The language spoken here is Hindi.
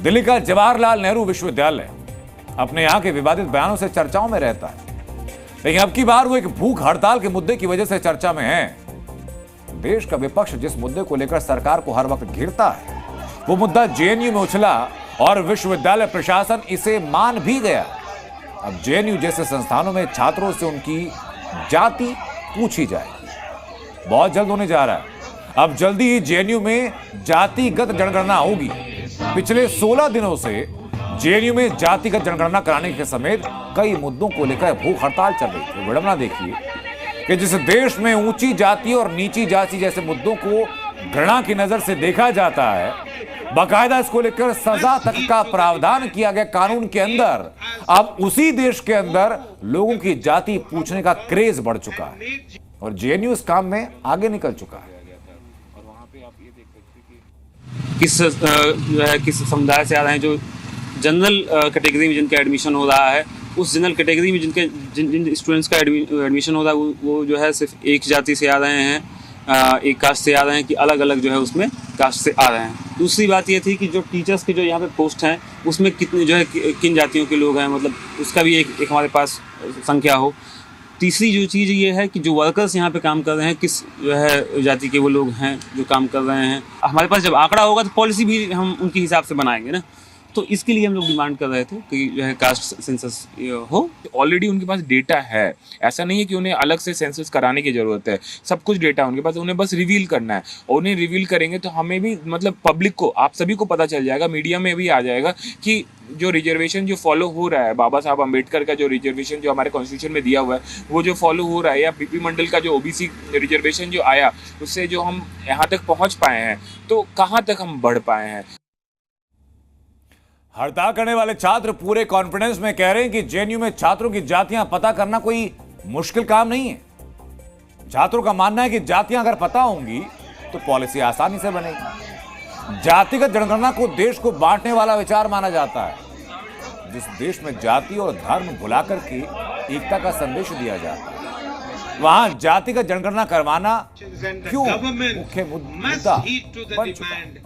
दिल्ली का जवाहरलाल नेहरू विश्वविद्यालय अपने यहां के विवादित बयानों से चर्चाओं में रहता है, लेकिन अब की बार वो एक भूख हड़ताल के मुद्दे की वजह से चर्चा में है। देश का विपक्ष जिस मुद्दे को लेकर सरकार को हर वक्त घेरता है, वो मुद्दा जेएनयू में उछला और विश्वविद्यालय प्रशासन इसे मान भी गया। अब जेएनयू जैसे संस्थानों में छात्रों से उनकी जाति पूछी जाएगी। बहुत जल्द होने जा रहा है। अब जल्दी ही जेएनयू में जातिगत जनगणना होगी। पिछले 16 दिनों से जेएनयू में जातिगत जनगणना कराने के समेत कई मुद्दों को लेकर भूख हड़ताल चल रही थी। विडंबना देखिए कि जिस देश में ऊंची जाति और नीची जाति जैसे मुद्दों को घृणा की नजर से देखा जाता है, बाकायदा इसको लेकर सजा तक का प्रावधान किया गया कानून के अंदर, अब उसी देश के अंदर लोगों की जाति पूछने का क्रेज बढ़ चुका है और जेएनयू इस काम में आगे निकल चुका है। किस समुदाय से आ रहे हैं, जो जनरल कैटेगरी में जिनका एडमिशन हो रहा है, उस जनरल कैटेगरी में जिन स्टूडेंट्स का एडमिशन हो रहा है वो जो है सिर्फ एक जाति से आ रहे हैं, एक कास्ट से आ रहे हैं कि अलग अलग जो है उसमें कास्ट से आ रहे हैं। दूसरी बात ये थी कि जो टीचर्स के जो यहाँ पे पोस्ट हैं उसमें कितने जो है किन जातियों के लोग हैं, मतलब उसका भी एक हमारे पास संख्या हो। तीसरी जो चीज़ ये है कि जो वर्कर्स यहाँ पे काम कर रहे हैं किस जो है जाति के वो लोग हैं जो काम कर रहे हैं। हमारे पास जब आंकड़ा होगा तो पॉलिसी भी हम उनके हिसाब से बनाएंगे ना, तो इसके लिए हम लोग डिमांड कर रहे थे कि जो है कास्ट सेंसस हो। ऑलरेडी उनके पास डेटा है, ऐसा नहीं है कि उन्हें अलग से सेंसस कराने की जरूरत है। सब कुछ डेटा उनके पास, उन्हें बस रिवील करना है और उन्हें रिवील करेंगे तो हमें भी, मतलब पब्लिक को, आप सभी को पता चल जाएगा, मीडिया में भी आ जाएगा कि जो रिजर्वेशन जो फॉलो हो रहा है, बाबा साहब अम्बेडकर का जो रिजर्वेशन जो हमारे कॉन्स्टिट्यूशन में दिया हुआ है वो जो फॉलो हो रहा है, या बीपी मंडल का जो ओबीसी रिजर्वेशन जो आया उससे जो हम यहाँ तक पहुँच पाए हैं, तो कहाँ तक हम बढ़ पाए हैं। हड़ताल करने वाले छात्र पूरे कॉन्फिडेंस में कह रहे हैं कि जेएनयू में छात्रों की जातियां पता करना कोई मुश्किल काम नहीं है। छात्रों का मानना है कि जातियां अगर पता होंगी तो पॉलिसी आसानी से बनेगी। जातिगत जनगणना को देश को बांटने वाला विचार माना जाता है। जिस देश में जाति और धर्म भुला करके एकता का संदेश दिया जाता है, वहां जातिगत जनगणना करवाना क्यों मुख्य मुद्दा बन चुका है।